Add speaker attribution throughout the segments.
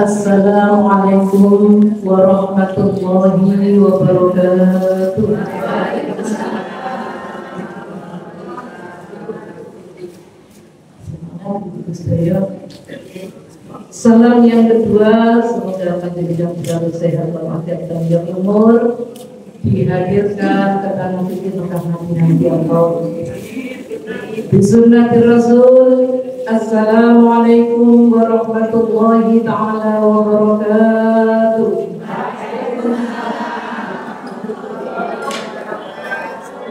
Speaker 1: Assalamualaikum warahmatullahi wabarakatuh. Salam yang kedua, semoga panjenengan selalu sehat walafiat dan panjang umur, dihadirkan ke tanah suci Mekah Madinah di Allah. Bisunnati Rasul. Assalamualaikum warahmatullahi ta'ala wabarakatuh.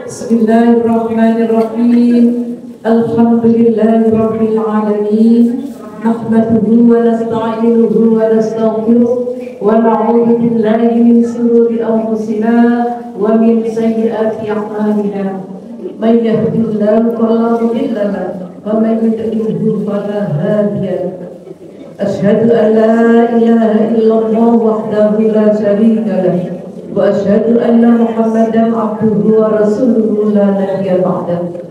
Speaker 1: Bismillahirrahmanirrahim. Alhamdulillahi rabbil alamin. Nahmaduhu wa nasta'inuhu wa nastaghfiruh wa na'udzu billahi min shururi anfusina wa min sayyiati a'malina. May yahdihillahu fala mudilla lahu wa may yudlilhu fala hadiya lahu. Asyhadu an la ilaha illallah wahdahu la syarika lahu wa asyhadu anna Muhammadan abduhu wa rasuluhu la nabiyya ba'dahu.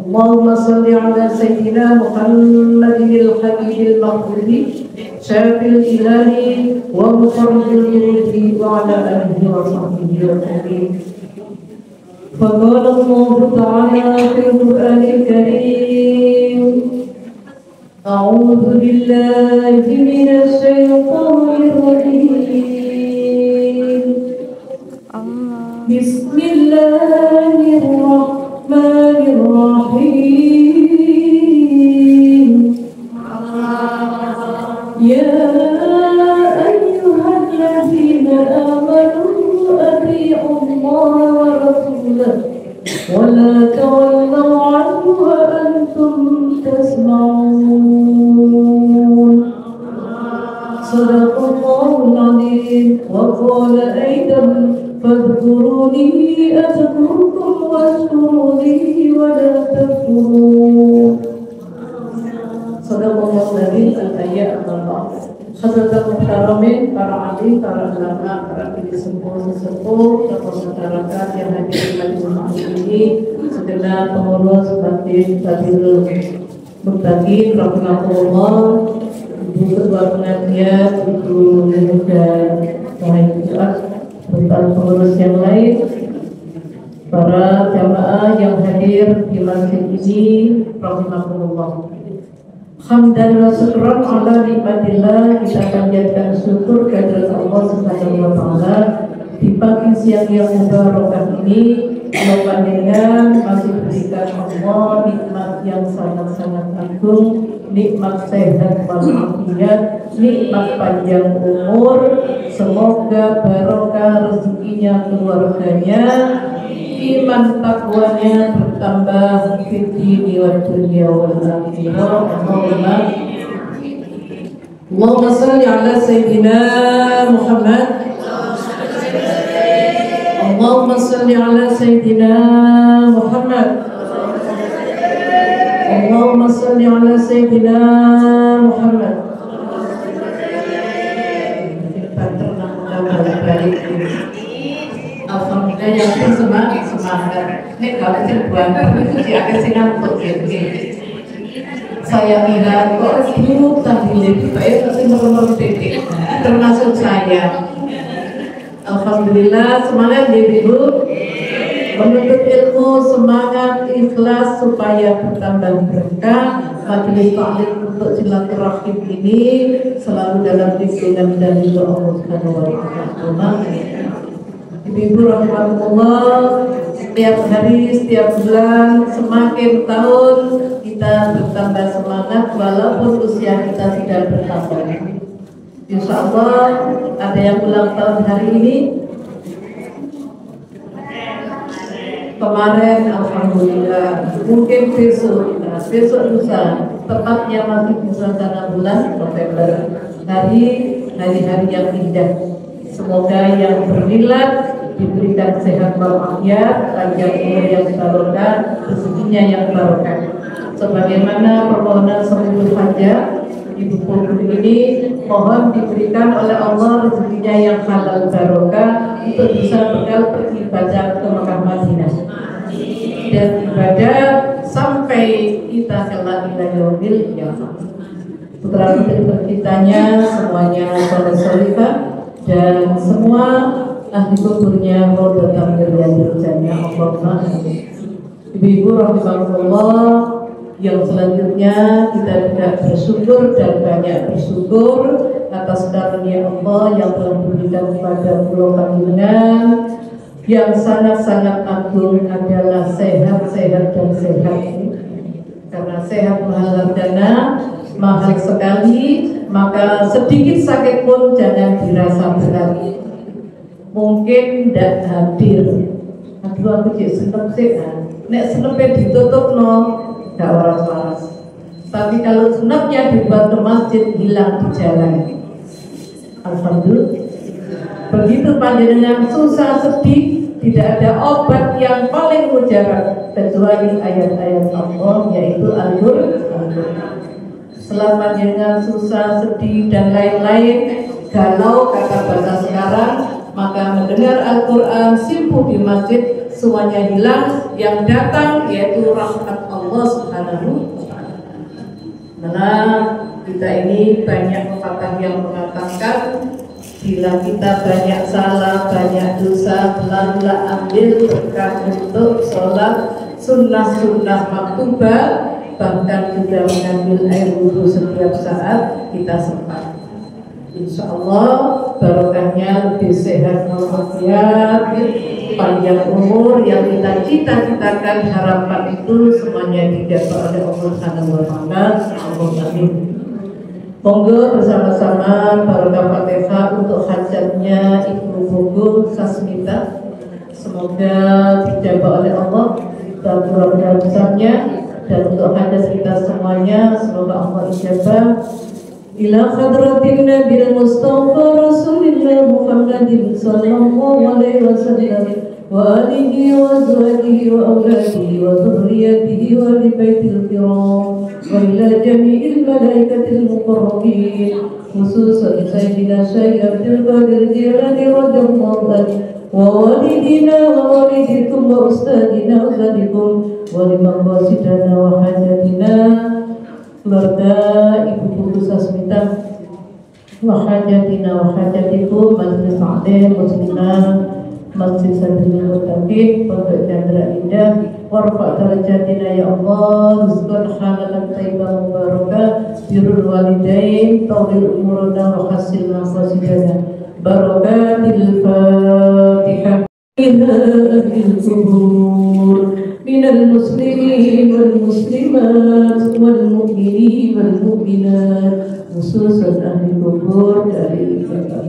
Speaker 1: Allahumma salli ala sayyidina Muhammadil habibil mahmudi syafil ilahi wa mufarrijil muridi wa ala alihi wa sahbihi wa sallam. فقال الله تعالى في القرآن الكريم أعوذ بالله من الشيطان الرجيم بسم الله الرحمن الرحيم يا أيها الذين آمنوا أطيعوا الله ورسوله ولا تولوا عنه وأنتم تسمعون. صدق الله العظيم. وقال أيضا فاذكروني أذكركم واشكروا لي ولا تكفرون. صدق الله العظيم. الآيات Allah. Saudara muhtaramin, para ahli, para ulama, para sesepuh, tokoh masyarakat yang hadir di majelis ini, segenap pengurus batin Fadilul Muttaqin, rahimahullah, ibu ketua pengajian, ibu dan serta pengurus yang lain, para jamaah yang hadir di masjid ini, rahimahullah. Hamdan wa syukran ala nikmatillah, kita panjatkan syukur kehadirat Allah Subhanahu wa taala di pagi siang yang mubarak ini. Panjenengan masih berikan Allah nikmat yang sangat-sangat agung, nikmat sehat walafiat, nikmat panjang umur. Semoga barokah rezekinya, keluarganya, iman takwanya bertambah fid dini wa dunya wal akhirah. Allahumma salli ala sayyidina Muhammad. Allahumma salli ala sayyidina Muhammad. Allahumma salli ala sayyidina Muhammad. Alhamdulillah yang semangat. Nek kalau cebuan itu sih akan sinambut gitu. Saya kira kok dulu tadi lebih baik masih merumur titik, termasuk saya. Alhamdulillah semangat ibu menuntut ilmu, semangat ikhlas supaya bertambah berkah. Majelis taklim untuk silaturahim ini selalu dalam bimbingan dan doa Allah Subhanahu wa taala. Ibu rahmatullah, setiap hari, setiap bulan, semakin tahun kita bertambah semangat walaupun usia kita tidak bertambah. Insya Allah ada yang ulang tahun hari ini. Kemarin alhamdulillah, mungkin besok lusa, tepatnya masih di suasana bulan November, hari-hari yang indah. Semoga yang berminat diberikan sehat walafiat, panjang umur yang barokah, rezekinya yang barokah. Sebagaimana permohonan seluruh hajat ibu putri ini, mohon diberikan oleh Allah rezekinya yang halal barokah untuk bisa bekal beribadah ke Mekah Madinah dan ibadah sampai kita kelak ila yaumil qiyamah. putra putri tercintanya semuanya soleh-solehah, dan semua ahli kuburnya rodotan berjaya jannah Allahumma amin. Ibu-ibu rahimahullah, yang selanjutnya kita juga bersyukur dan banyak bersyukur atas karunia Allah yang telah diberikan kepada pulau Panjenengan yang sangat-sangat agung adalah sehat dan sehat. Karena sehat mahal dana, mahal sekali, maka sedikit sakit pun jangan dirasa berat. Mungkin tidak hadir. Aduh aku cek senep sih, nek senepnya ditutup no, gak waras-waras. Tapi kalau senepnya dibuat ke masjid, hilang di jalan. Alhamdulillah. Begitu panjenengan susah sedih, tidak ada obat yang paling mujarab kecuali ayat-ayat Allah, yaitu Al-Qur'an. Selama panjenengan susah, sedih dan lain-lain, galau kata bahasa sekarang, maka mendengar Al-Quran simpuh di masjid, semuanya hilang. Yang datang yaitu rahmat Allah Subhanahu wa ta'ala. Nah, kita ini banyak pepatah yang mengatakan, bila kita banyak salah, banyak dosa, belah ambil berkah untuk sholat sunnah-sunnah maktubah, bahkan juga mengambil air wudhu setiap saat kita sempat. Insya Allah barokahnya lebih sehat walafiat, panjang umur yang kita cita-citakan, harapan itu semuanya didapat oleh Allah Subhanahu wa ta'ala. Amin. Monggo bersama-sama barokah Fatihah untuk hajatnya Ibu Bungul Sasmita. Semoga dijabah oleh Allah dan keluarga besarnya, dan untuk hajat kita semuanya semoga Allah ijabah. Ila hadratin Nabil Mustafa Rasulillah Muhammadin sallallahu alaihi wasallam wa alihi wa azwajihi wa auladihi wa dhurriyyatihi wa li baitil kiram wa ila jami'il malaikatil muqarrabin, khususan Sayyidina Syekh Abdul Qadir Jilani radhiyallahu anhu wa walidina wa walidikum wa ustadina ustadikum wa limaqasidana wa hajatina, keluarga Ibu Bungul Sasmita wa hajatina wa hajatikum, Masjid Sa'adim Muslimah, Masjid Sadrul Muttaqin, Pondok Chandra Indah, warfa darajatina ya Allah, rizqan halalan thayyibah mubarakah, birrul walidain, tawil umurana wa hasil maqasidana, barakatil Fatihah. Ilahil kubur minal muslimin wal muslimat wal mu'minin wal mu'minat, khususan ahli kubur dari kita,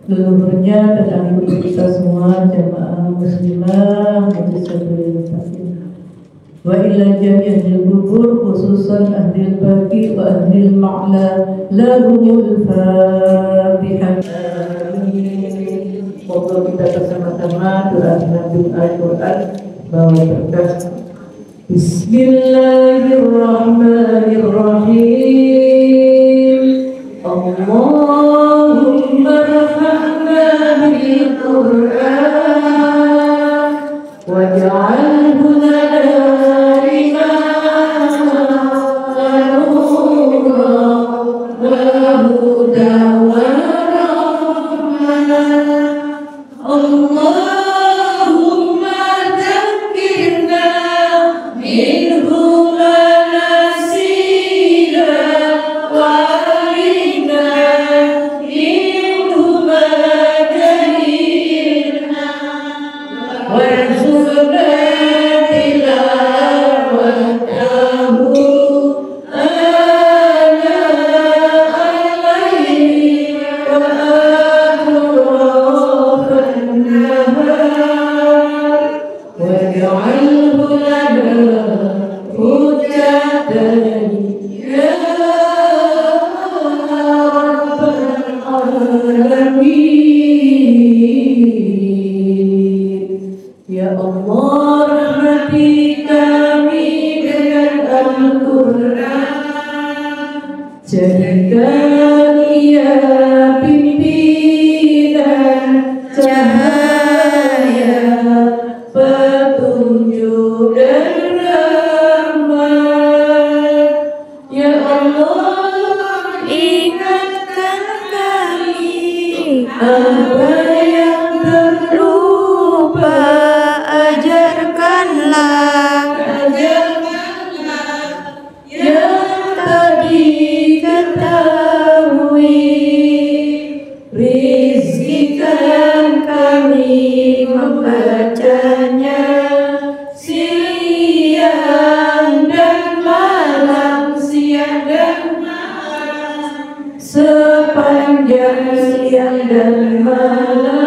Speaker 1: leluhurnya dan ahli kita semua, jamaah muslimah wa ila jami'il kubur, khususan ahli baqi wa ahli ma'la, lahumul Fatihah. Semoga kita bersama-sama doa Nabi Al-Quran bawa berkah. Bismillahirrahmanirrahim. Allahumma rahmana bil Quran waj'alhu lana imaman wa hudan wa Allahumma dzakirna minhu ma nasina wa alimna minhu ma jahilna warzuqna tilawatahu ana al-layli wa waj'alhu lana hujjatan ya rabbal alamin. Ya Allah, rahmati kami dengan Al-Quran, jadikan ia pimpinan cahaya, petunjuk dan rahmat. Ya Allah, siang dan malam.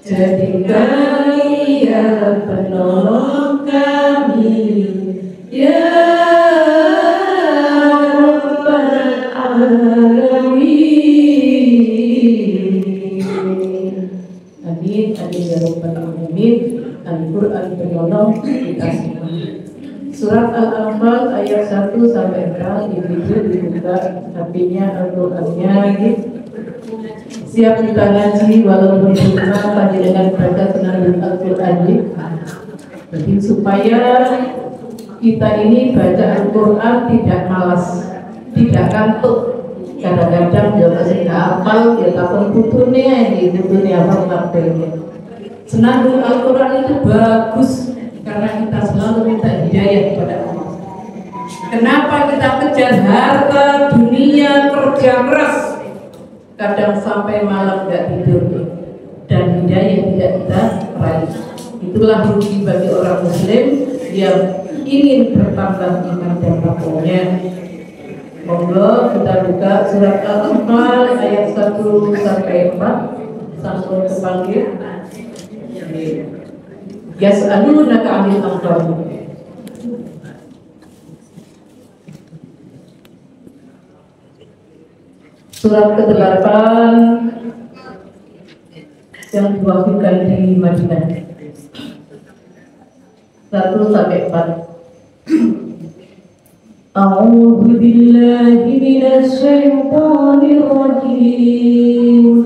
Speaker 1: Jadikan Ia penolong kami, ya Rabbal Alamin. Amin, amin ya Rabbal Alamin. Al-Quran penolong kita semua. Surat Al-Anfal ayat 1 sampai 4 ibu-ibu dibuka HP-nya Al-Qurannya gitu. Siap kita ngaji walaupun di rumah dengan baca senandung Al-Quran gitu. Jadi supaya kita ini baca Al-Quran tidak malas, tidak kantuk. Kadang-kadang dia masih hafal, dia takut putunya ini, putunya apa maknanya. Senandung Al-Quran itu bagus karena kita selalu minta hidayah kepada Allah. Kenapa kita kejar harta, dunia, kerja keras, kadang sampai malam nggak tidur dan hidayah tidak kita raih. Itulah rugi bagi orang Muslim yang ingin bertambah iman dan takwanya. Monggo kita buka surat Al-Anfal ayat 1 sampai 4 sampai kepanggil. Yas'alunaka 'anil anfal. Surat ke-8 yang diwakilkan di Madinah 1 sampai 4. A'udzu billahi minasy syaithanir rajim.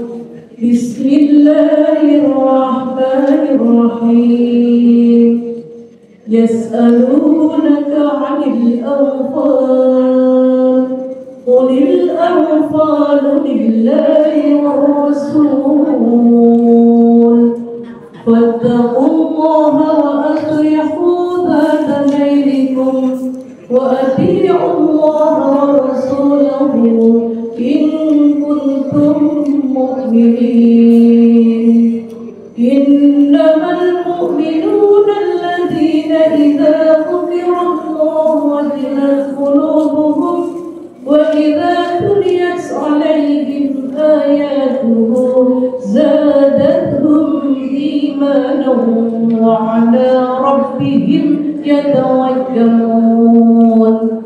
Speaker 1: Bismillahirrahmanirrahim. Yas'alunaka 'anil anfal. Qulil anfalu lillahi war rasul. Fattaqullaha wa aslihu dhata bainakum wa atii'u Allaha wa rasulahu in kuntum mu'minin. Innamal mu'minuna alladhina idza dzukira Allahu wajilat qulubuhum wa idza tuliyat 'alaihim ayatuhu zadatuhum imanan wa 'ala rabbihim yatawakkalun.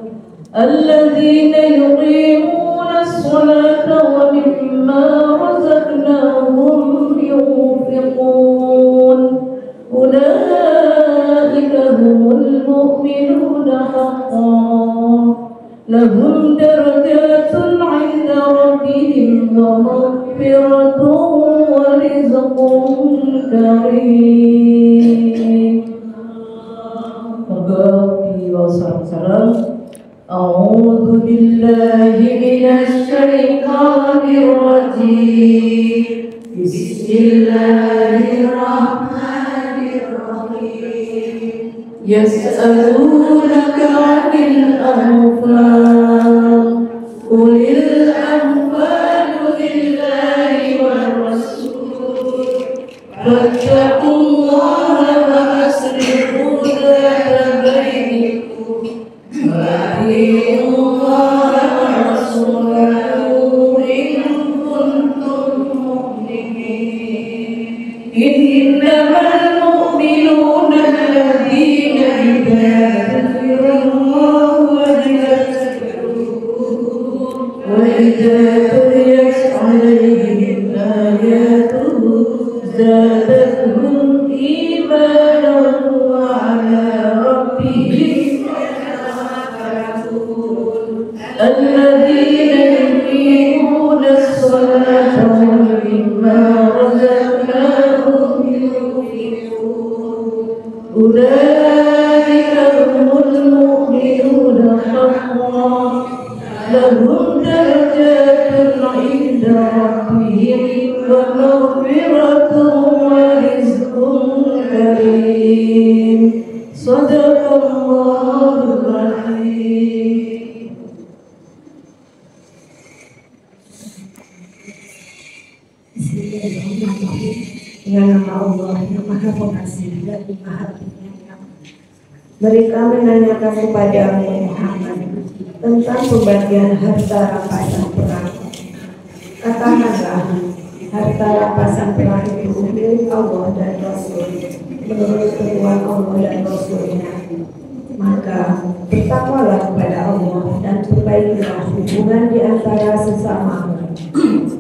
Speaker 1: Alladzina yuqimuna as-salata wa mimma razaqnahum yunfiqun. Ulaika humul mu'minuna haqqan. Lahum darajatun 'inda rabbihim wa maghfiratun wa rizqun karim. Moga diwasalam. A'udzu billahi minasy syaithanir rajim. Bismillahirrahmanirrahim. Yas'alunaka 'anil anfal. Qulil anfalu lillahi war rasul. Fattaqullaha wa aslihu dhata bainakum. Wa atii'u Allaha wa rasulahu in kuntum mu'minin. Innamal mu'minuna alladhina idza dzukira Allahu wajilat qulubuhum wa idza tuliyat 'alaihim ayatuhu zadatuhum imanan wa 'ala rabbihim yatawakkalun. Alladzina yuqimuna as-salata wa mimma razaqnahum yunfiqun. Ulaika humul mu'minuna haqqan. Lahum darajatun 'inda rabbihim wa maghfiratun wa rizqun karim. Shadaqallahul azim.
Speaker 2: Bismillahirrahmanirrahim. Ya nama Allah yang Maha Pengasih dan Maha Penyayang. Mereka menanyakan kepada Muhammad tentang pembagian harta rampasan perang. Katakanlah, harta rampasan perang itu milik Allah dan Rasul menurut ketentuan Allah dan Rasulnya. Maka bertakwalah kepada Allah dan perbaikilah hubungan di antara sesama,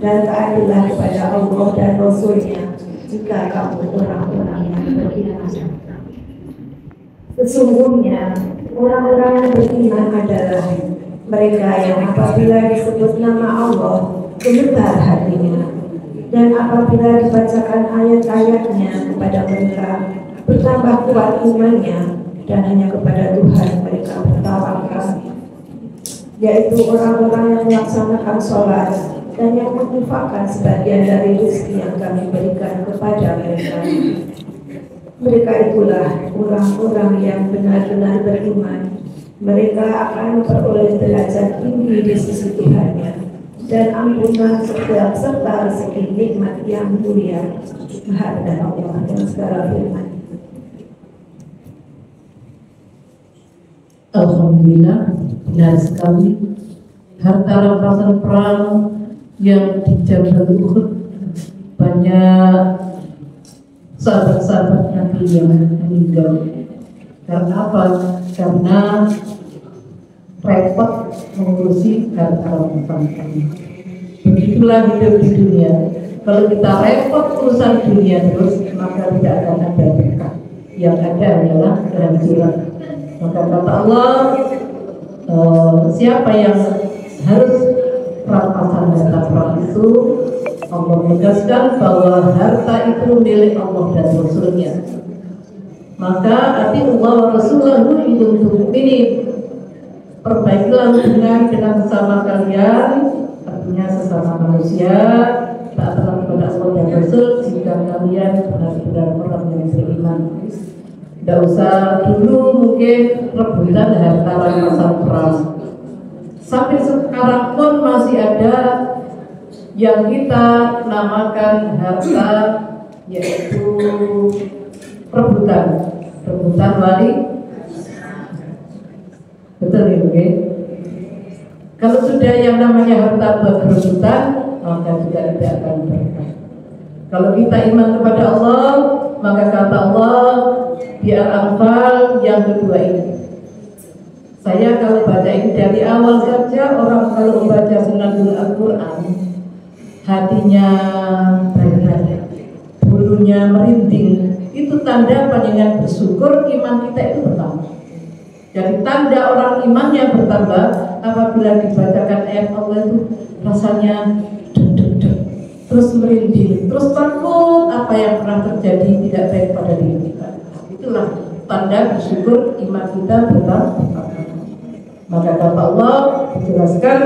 Speaker 2: dan taatilah kepada Allah dan Rasulnya jika kamu orang-orang yang beriman. Sesungguhnya orang-orang yang beriman adalah mereka yang apabila disebut nama Allah gemetar hatinya, dan apabila dibacakan ayat-ayatnya kepada mereka bertambah kuat imannya, dan hanya kepada Tuhan mereka bertawakal, yaitu orang-orang yang melaksanakan sholat dan yang menginfakkan sebagian dari rezeki yang kami berikan kepada mereka. Mereka itulah orang-orang yang benar-benar beriman. Mereka akan memperoleh derajat tinggi di sisi Tuhannya dan ampunan serta rezeki nikmat yang mulia. Maha dan Allah yang segala firman.
Speaker 1: Alhamdulillah, benar sekali. Harta rampasan perang yang di Jabal Uhud, banyak sahabat-sahabat Nabi yang meninggal. Karena apa? Karena repot mengurusi harta rampasan perang. Begitulah hidup di dunia. Kalau kita repot urusan dunia terus, maka tidak akan ada berkah. Yang ada hanyalah kehancuran. Maka kata Allah, siapa yang harus rampasan harta perang itu, Allah menegaskan bahwa harta itu milik Allah dan Rasulnya. Maka atiullah wa rasulahu in kuntum mu'minin. Perbaikilah hubungan dengan sesama kalian, artinya sesama manusia, taatlah kepada Allah dan Rasul jika kalian benar-benar orang yang beriman. Tidak usah dulu mungkin rebutan harta rampasan perang. Sampai sekarang pun masih ada yang kita namakan harta, yaitu rebutan wali. Betul ya, okay? Kalau sudah yang namanya harta buat rebutan, maka juga tidak akan berkah. Kalau kita iman kepada Allah, maka kata Allah di Al-Anfal yang kedua ini, saya kalau baca ini dari awal saja, orang kalau membaca sunnatul Al-Quran hatinya berat, bulunya merinding. Itu tanda panjenengan bersyukur iman kita itu bertambah. Jadi tanda orang imannya bertambah apabila dibacakan ayat Allah itu rasanya deg-deg, terus merinding, terus takut apa yang pernah terjadi tidak baik pada diri kita. Itulah tanda bersyukur iman kita bertambah. Maka kata Allah dijelaskan,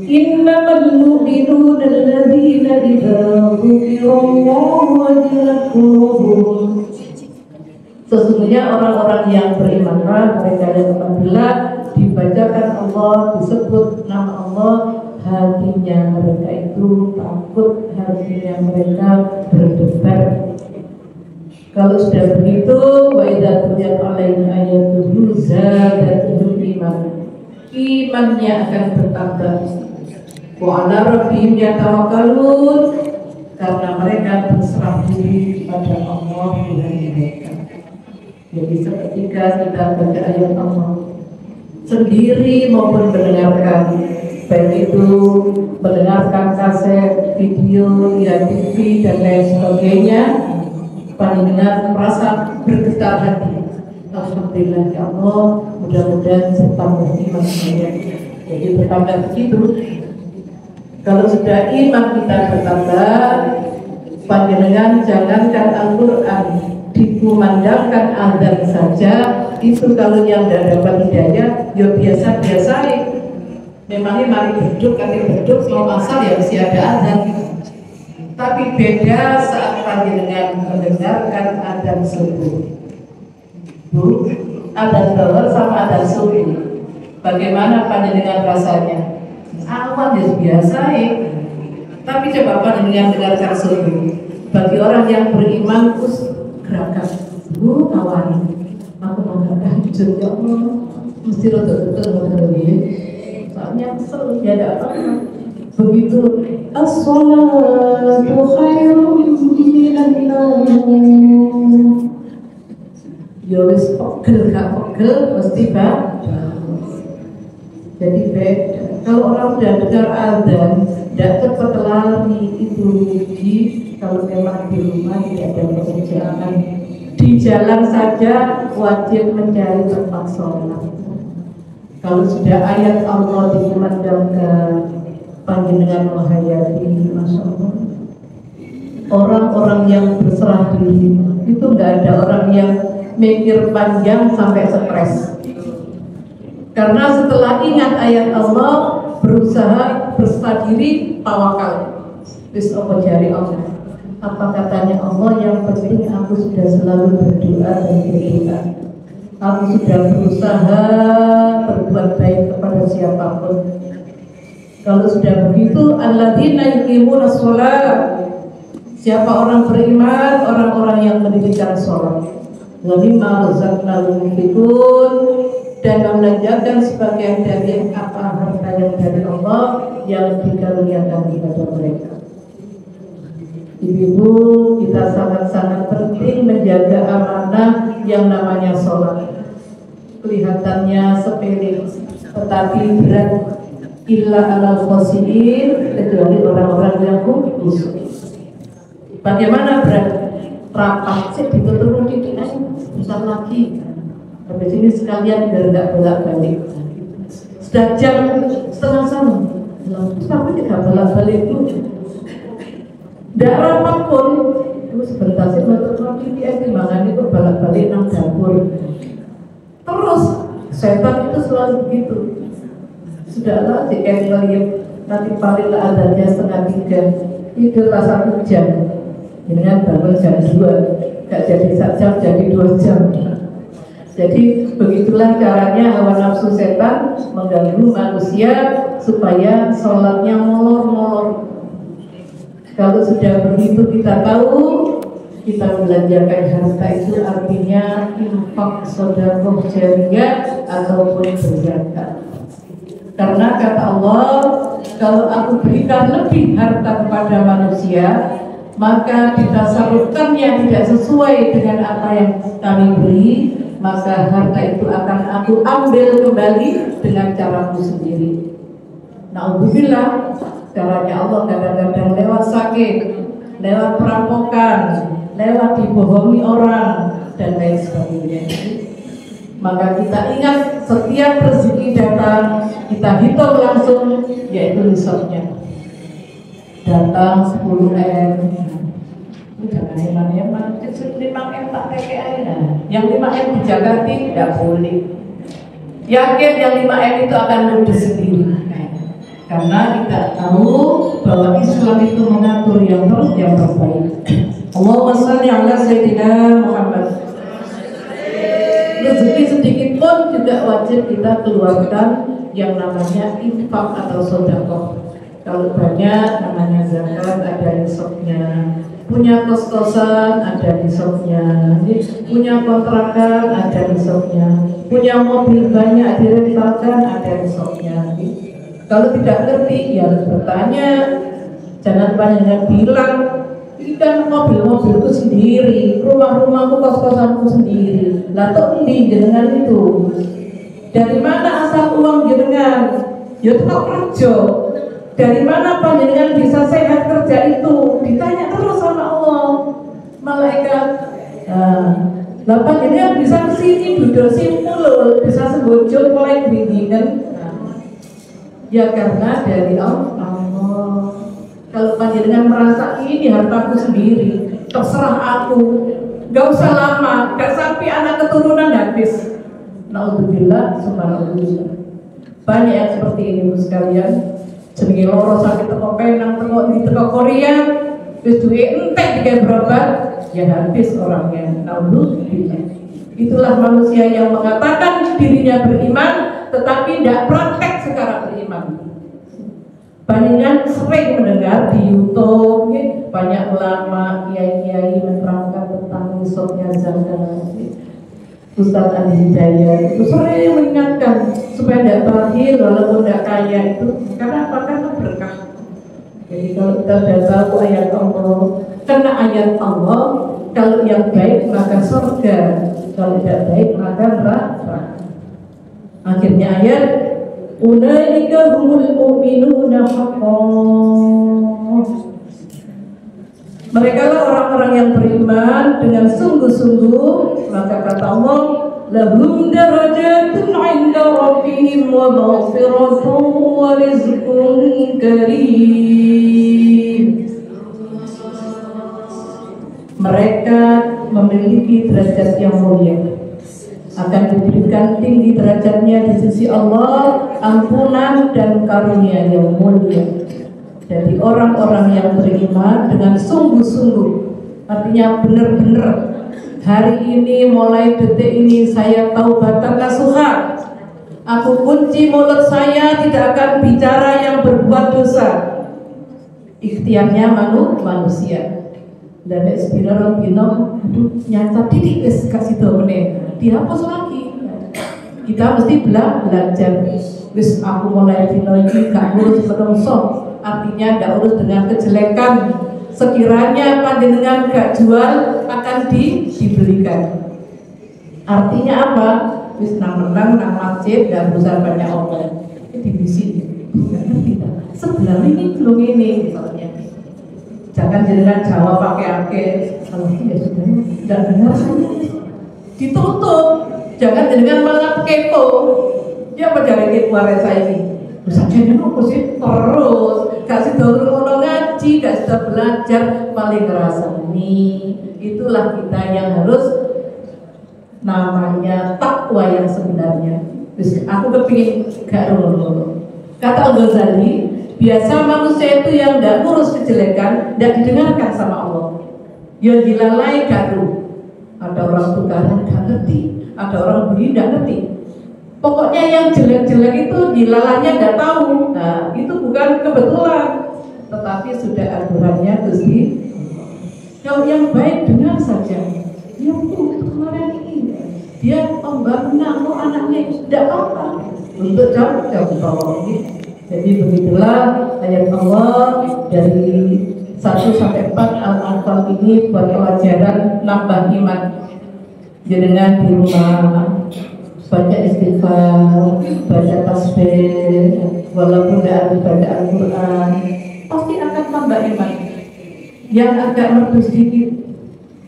Speaker 1: innamal mu'minuna alladzina idza dzukirallahu wajilat qulubuhum. Sesungguhnya orang-orang yang berimanlah mereka yang apabila dibacakan Allah, disebut nama Allah, hatinya mereka itu takut, hatinya mereka berdebar. Kalau sudah begitu, wa idza tuliyat alaihim ayatuhu zadatuhum iman. Imannya akan bertambah. Wa ala rabbihim yatawakkalun, karena mereka berserah diri pada Allah Tuhan mereka. Jadi seketika kita baca ayat Allah sendiri maupun mendengarkan, baik itu mendengarkan kaset, video, ya TV dan lain sebagainya, panjenengan merasa bergetar hati. Alhamdulillah ya Allah, mudah-mudahan bertambah iman saya. Jadi bertambah begitu. Kalau sudah iman kita bertambah, panjenengan jangankan Al-Quran, dikumandangkan azan saja, itu kalau yang tidak dapat hidayah, ya biasa-biasa. Memangnya mari duduk, mau asal ya mesti ada azan. Tapi beda saat panjenengan mendengarkan azan subuh. Azan zuhur sama azan subuh, bagaimana panjenengan rasanya? Awan ya biasa Tapi coba panjenengan dengarkan subuh. Bagi orang yang beriman, terus gerakan, kawan, aku mau tahajud ya Allah, mesti rotok-rotok lebih. Soalnya kesel, ya ada apa-apa. begitu as-sholatu khairum minan naum, ya wis pegel gak pegel mesti jadi beda. Kalau orang sudah dengar azan tidak cepat lari, itu rugi. Kalau memang di rumah tidak ada pekerjaan, di jalan saja wajib mencari tempat sholat. Kalau sudah ayat Allah dikumandangkan, panjenengan menghayati, masya Allah. Orang-orang yang berserah diri itu nggak ada orang yang mikir panjang sampai stres. Karena setelah ingat ayat Allah, berusaha berserah diri, tawakal. Wis apa jari Allah? Apa katanya Allah? Yang penting aku sudah selalu berdoa dan berdoa. Aku sudah berusaha berbuat baik kepada siapapun. Kalau sudah begitu, alladzina yuqimunas shalah. Siapa orang beriman? Orang-orang yang mendirikan sholat. Wa mimma razaqnahum yunfiqun, dan melanjutkan sebagian dari apa harta yang dari Allah yang dikaruniakan kepada mereka. Ibu-ibu, kita sangat-sangat penting menjaga amanah yang namanya sholat. Kelihatannya sepele, tetapi berat. Illa alal khosiin, kecuali orang-orang yang khusus. Bagaimana berat? Rapat sih ditutup titik besar lagi. Habis ini sekalian biar nggak bolak-balik. Sudah jam 6:30, tapi tidak bolak-balik itu. Tidak rapat pun, itu sebentar sih menurut TPS timbangan itu bolak-balik nang dapur. Terus setan itu selalu begitu. Sudahlah, jika lihat nanti paling lah adanya 2:30, tidurlah 1 jam. Dengan bangun jam 2, gak jadi 1 jam, jadi 2 jam. Jadi begitulah caranya hawa nafsu setan mengganggu manusia supaya sholatnya molor-molor. Kalau sudah begitu kita tahu, kita belanjakan harta itu artinya infak, sedekah jariyah ataupun berzakat. Karena kata Allah, kalau aku berikan lebih harta kepada manusia, maka ditasarufkan yang tidak sesuai dengan apa yang kami beri, maka harta itu akan aku ambil kembali dengan caraku sendiri. Na'udzubillah, caranya Allah kadang-kadang lewat sakit, lewat perampokan, lewat dibohongi orang, dan lain sebagainya. Maka kita ingat setiap rezeki datang, kita hitung langsung, yaitu nisabnya. Datang 10M, jangan hemat-hemat, 5M tak TKI. Yang 5M dijagati tidak boleh. Yakin yang 5M itu akan ludes sendiri. Karena kita tahu bahwa Islam itu mengatur yang terbaik. Allahumma shalli ala sayyidina Muhammad. Rezeki sedikit pun juga wajib kita keluarkan yang namanya infak atau sedekah. Kalau banyak namanya zakat, ada nisabnya. Punya kos-kosan ada nisabnya. Punya kontrakan ada nisabnya. Punya mobil banyak direntalkan ada nisabnya. Kalau tidak ngerti ya harus bertanya. Jangan banyak bilang kan mobil-mobilku sendiri, rumah-rumahku, kos-kosanku sendiri. Lah tok endi jenengan itu? Dari mana asal uang jenengan? Ya tetap kerja. Dari mana panjenengan bisa sehat kerja itu? Ditanya terus sama Allah, malaikat. Lah panjenengan bisa kesini duduk simpul, bisa sebojol mulai bimbingan. Ya karena dari Allah. Kalau panjenengan merasa ini hartaku sendiri, terserah aku, gak usah lama, gak sampai anak keturunan habis. Naudzubillah, subhanallah. Banyak yang seperti ini bu sekalian. Jenenge loro sakit teko Penang, teko Korea, wis duwe entek digawe berobat, ya habis orangnya. Naudzubillah. Itulah manusia yang mengatakan dirinya beriman, tetapi tidak praktek secara beriman. Banyak sering mendengar di YouTube, banyak ulama, kiai-kiai menerangkan tentang nisabnya zakat. Ustaz Ali Hidayat itu sering mengingatkan supaya tidak terakhir walaupun tidak kaya itu. Karena apa? Karena berkah. Jadi kalau kita sudah tahu ayat Allah, karena ayat Allah, kalau yang baik maka surga, kalau tidak baik maka neraka. Akhirnya ayat ulaika humul mu'minuna haqqan. Mereka lah orang-orang yang beriman dengan sungguh-sungguh, maka kata Allah, lahum darajatun 'inda rabbihim wa maghfiratun wa rizqun karim. Mereka memiliki derajat yang mulia, akan diberikan tinggi derajatnya di sisi Allah, ampunan dan karunia yang mulia. Jadi orang-orang yang beriman dengan sungguh-sungguh, artinya benar-benar hari ini mulai detik ini saya taubatan nasuha. Aku kunci mulut saya tidak akan bicara yang berbuat dosa. Ikhtiarnya manusia. Dan inspirasi bino, nyata titik kasih tahu meneh, dihapus lagi. Kita mesti belajar. Wis aku mulai dino iki gak ngurus menungso. Artinya tidak urus dengan kejelekan. Sekiranya panjenengan gak jual akan dibelikan. Artinya apa? Wis nang masjid dan besar banyak orang. Ini divisi. Sebelah ini belum ini misalnya. Jangan jenengan jawab pakai kalau ya sudah tidak benar saja. Ditutup. Jangan jenengan malah kepo. Ya apa cara kepo saya ini? Saja aku sih terus kasih tahu orang ngaji, kasih tahu belajar, paling ngerasani. Itulah kita yang harus namanya takwa yang sebenarnya. Terus aku kepingin gak rolo. Kata Al-Ghazali, biasa manusia itu yang tidak ngurus kejelekan, tidak didengarkan sama Allah. Ya dilalai garu. Ada orang tukaran gak ngerti, ada orang beli gak ngerti. Pokoknya yang jelek-jelek itu dilalanya nggak tahu. Nah, itu bukan kebetulan, tetapi sudah aturannya Gusti. Kalau yang baik dengar saja. Ya itu kemarin ini dia pembangunan anaknya tidak apa untuk jauh bawah ini. Jadi begitulah ayat Allah dari 1 sampai 4 Al-Anfal ini buat pelajaran nambah iman. Jangan di rumah baca istighfar, baca tasbih, walaupun tidak baca Al-Quran, pasti akan tambah iman. Yang agak merdu sedikit,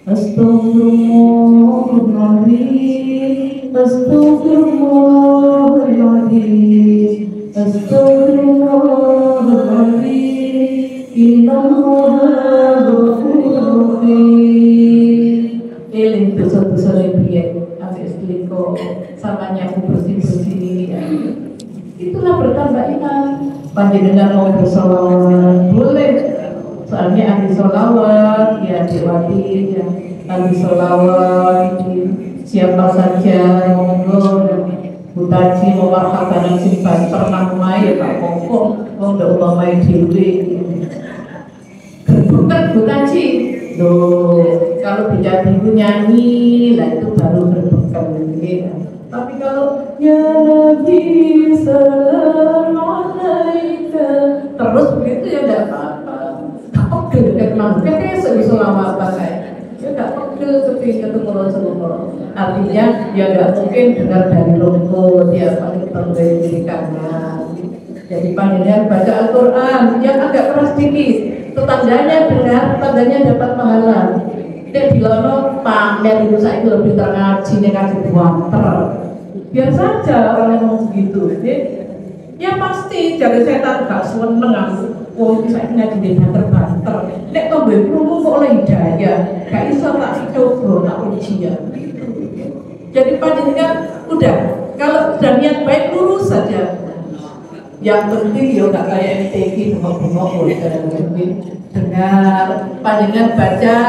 Speaker 1: Astagfirullahaladzim, Astagfirullahaladzim, Astagfirullahaladzim, Innallaha ghafurur rahim. Eling dosa-dosa lebih selingkuh, sama nyapu bersih-bersih. Itulah bertambah iman. Panjenengan mau bersolawat boleh, soalnya ahli solawat ya diwati ya ahli solawat siapa saja monggo. Butaji mau marhaban simpan pernah mai tak pokok mau udah ulama dewi bukan butaji. Loh, kalau tidak ibu nyanyi, lah itu baru berbekal. Tapi kalau ya Nabi salam alaika terus begitu ya tidak apa-apa. Tak pegel kenal, katanya sebisa lama apa saya. Ya tidak pegel ketika ketemu Rasulullah. Artinya ya tidak mungkin dengar dari rumput, ya paling pendidikannya. Jadi panjenengan baca Al-Quran yang agak keras sedikit. Tetangganya dengar, tetangganya dapat pahala. Dia bilang, pamer itu saya lebih ngaji, nih ngaji buanter. Biar saja orang yang ngomong begitu. Ya pasti, jaga setan gak seneng aku. Oh, bisa ngaji di banter-banter. Nek tambah krungu kok oleh hidayah. Gak bisa tak coba, tak ujian. Jadi panjenengan udah, kalau sudah niat baik lurus saja. Yang penting ya nggak kayak MTQ bengok-bengok dengar panjenengan baca,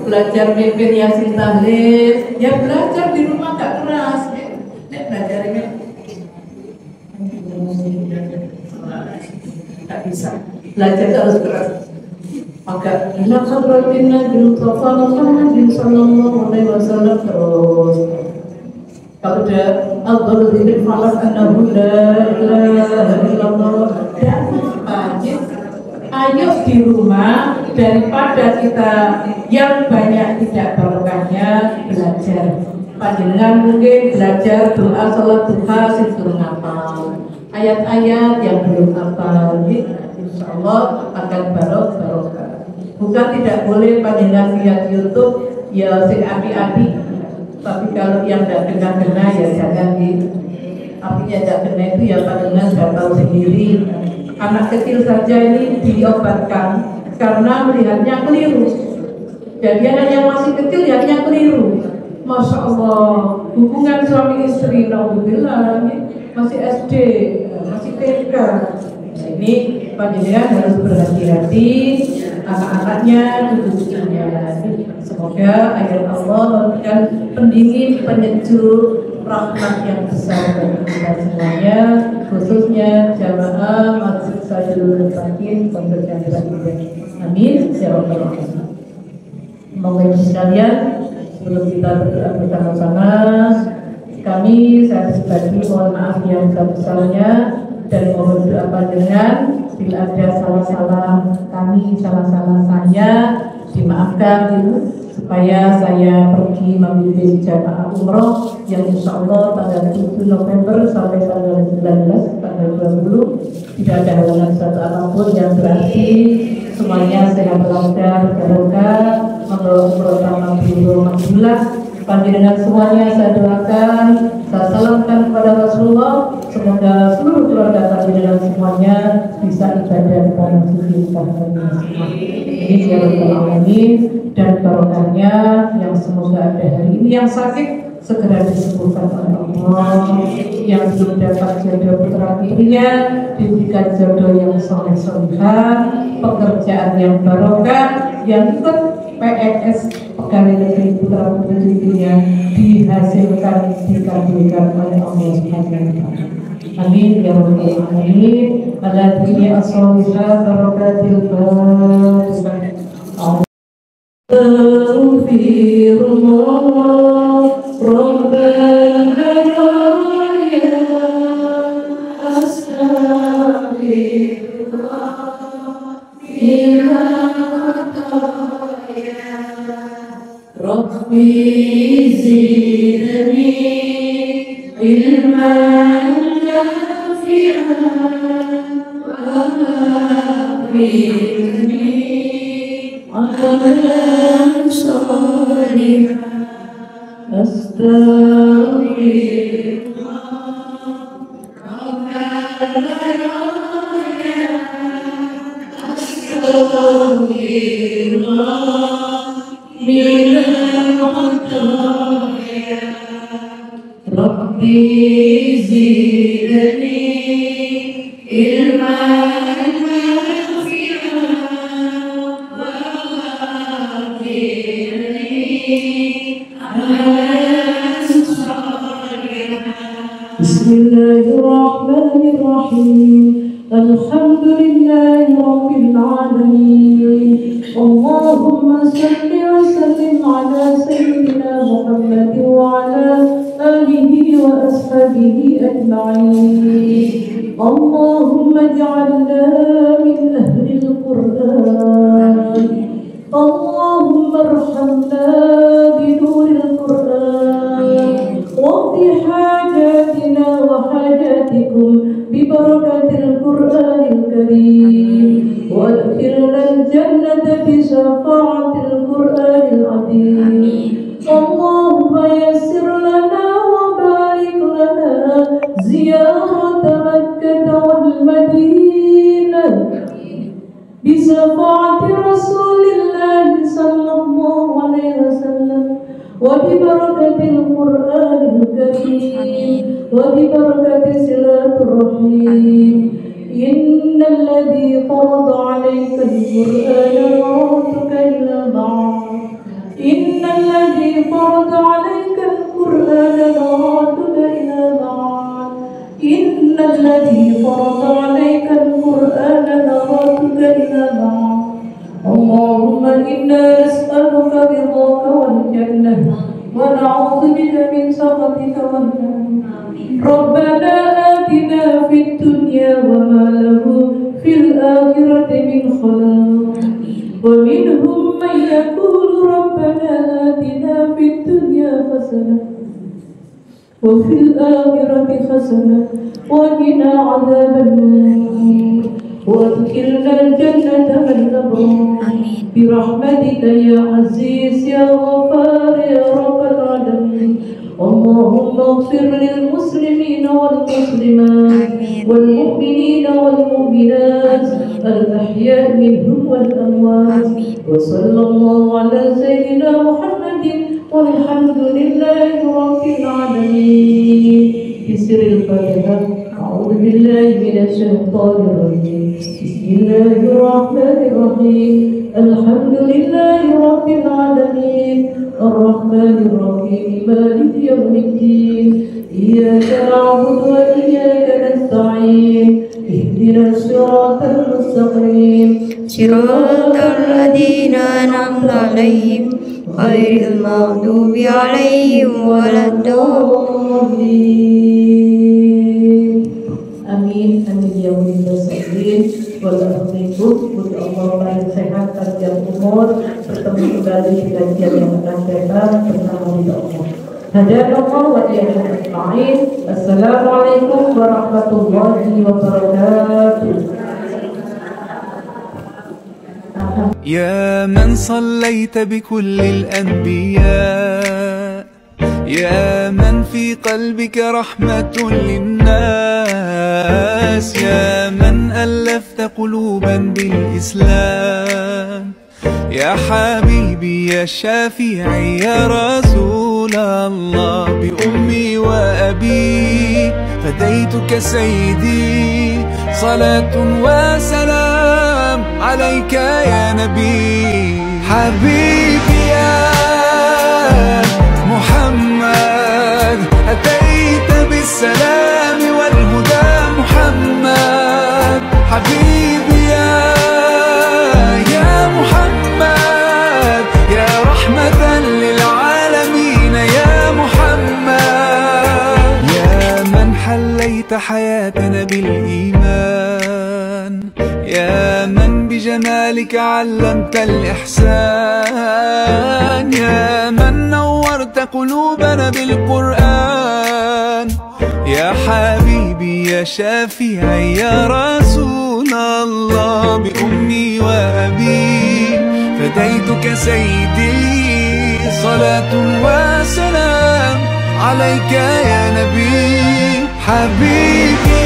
Speaker 1: belajar mimpin Yasin tahlil, ya belajar di rumah gak keras. Nek belajar ini gak bisa, belajar harus keras. Maka ila hadratin Nabi Muhammad sallallahu alaihi wasallam terus. Kalau udah Al-Qur'an ini falas annahu la ilaha illallah dan banyak ayo di rumah daripada kita yang banyak tidak barokahnya belajar. Panjenengan mungkin belajar doa salat duha sing durung hafal, ayat-ayat yang belum hafal, insya Allah akan barokah. Bukan tidak boleh panjenengan lihat YouTube ya sing api-api, tapi kalau yang tidak kena ya jangan apinya tidak kena itu ya panjenengan sudah tahu sendiri. Anak kecil saja ini diobatkan karena melihatnya keliru. Jadi anak yang masih kecil lihatnya keliru. Masya Allah, hubungan suami istri, alhamdulillah ini masih SD, masih TK. Nah, ini panjenengan harus berhati-hati anak-anaknya, cucu-cucunya. Semoga ayat Allah memberikan pendingin, penyejuk, rahmat yang besar bagi kita semuanya, khususnya jamaah Masjid Sayyidul Mutakin Pondok Chandra Indah. Amin ya rabbal alamin. Mohon sekalian, sebelum kita berdoa bersama-sama, kami saya pribadi mohon maaf yang besar-besarnya dan mohon doa panjenengan bila ada salah-salah kami, salah-salah saya dimaafkan supaya saya pergi memimpin jamaah umroh yang insya Allah tanggal 7 November sampai tanggal 19 tanggal 20 tidak ada halangan satu apapun yang berarti semuanya sehat lancar barokah membawa umroh makbulah. Panjenengan semuanya saya doakan, saya salamkan kepada Rasulullah. Semoga seluruh keluarga panjenengan semuanya bisa ibadah di tanah suci Ka'bah. Ini ya rabbal alamin, dan barokahnya yang semoga ada hari ini yang sakit segera disembuhkan oleh Allah, yang belum dapat jodoh putra putrinya diberikan jodoh yang soleh-solehah, pekerjaan yang barokah, yang ikut PNS pegawai negeri putra putrinya dihasilkan dikabulkan oleh Allah Subhanahu wa taala. Amin ya rabbal alamin. Ala dini as-solihah barakatil fatihah. Astaghfirullah Rabbana ya Rabbi zidni ilman nafi'an wa akhbirni amalan salihan. Astaghfirullah Rabbana ya astaghfirullah minal khataya. Rabbi zidni ilman nafi'an wa akhbirni amalan salihan. Bismillahirrahmanirrahim. Alhamdulillahi rabbil alamin. Allahumma salli wa sallim ala sayyidina Muhammad wa ala alihi wa ashabihi ajma'in. Allahumma ij'alna min ahli al-Qur'an. Allahumma arhamna bi nuril Qur'an. Waqdi hajatina wa hajatikum ببركة القرآن الكريم وادخلنا الجنة بشفاعة القرآن العظيم. اللهم يسر لنا وبارك لنا زيارة مكة والمدينة بشفاعة رسول الله صلى الله عليه وسلم وببركة القرآن الكريم وببركة صلة الرحيم. إن الذي فرض عليك القرآن مراتك إلى بعض. إن الذي فرض عليك القرآن مراتك إلى بعض. إن الذي فرض عليك القرآن مراتك إلى بعض. اللهم إنا نسألك رضاك والجنة ونعوذ بك من سخطك والنار. ربنا آتنا في الدنيا وما له في الآخرة من خلاق ومنهم من يقول ربنا آتنا في الدنيا حسنة وفي الآخرة حسنة وقنا عذاب النار وادخلنا الجنة والنار برحمتك يا عزيز يا غفار يا رب العالمين. اللهم اغفر للمسلمين والمسلمات والمؤمنين والمؤمنات الأحياء منهم والأموات وصلى الله على سيدنا محمد والحمد لله رب العالمين. بسر الفاتحة. أعوذ بالله من الشيطان الرجيم. بسم الله الرحمن الرحيم. الحمد لله رب العالمين الرحمن الرحيم مالك يوم الدين إياك نعبد وإياك نستعين اهدنا الصراط المستقيم
Speaker 3: صراط الذين أنعمت عليهم غير المغضوب عليهم ولا الضالين.
Speaker 1: Amin amin ya rabbal alamin. Waalaikumsalam warahmatullahi sehat panjang umur, bertemu kembali di kajian yang akan datang bersama Allah. Hadanallah wa iyyakum ajma'in. Assalamualaikum warahmatullahi wabarakatuh.
Speaker 4: يا من صليت بكل الأنبياء يا من في قلبك رحمة للناس يا من ألفت قلوبا بالإسلام يا حبيبي يا شافعي يا رسول الله بأمي وأبي فديتك سيدي صلاة وسلام عليك يا نبي حبيبي يا محمد أتيت بالسلام والهدى محمد حبيبي يا محمد يا رحمة للعالمين يا محمد يا من حليت حياتنا بالإيمان يا من بجمالك علمت الإحسان يا من نورت قلوبنا بالقرآن يا حبيبي يا شافعي يا رسول الله بأمي وأبي فديتك سيدي صلاة وسلام عليك يا نبي حبيبي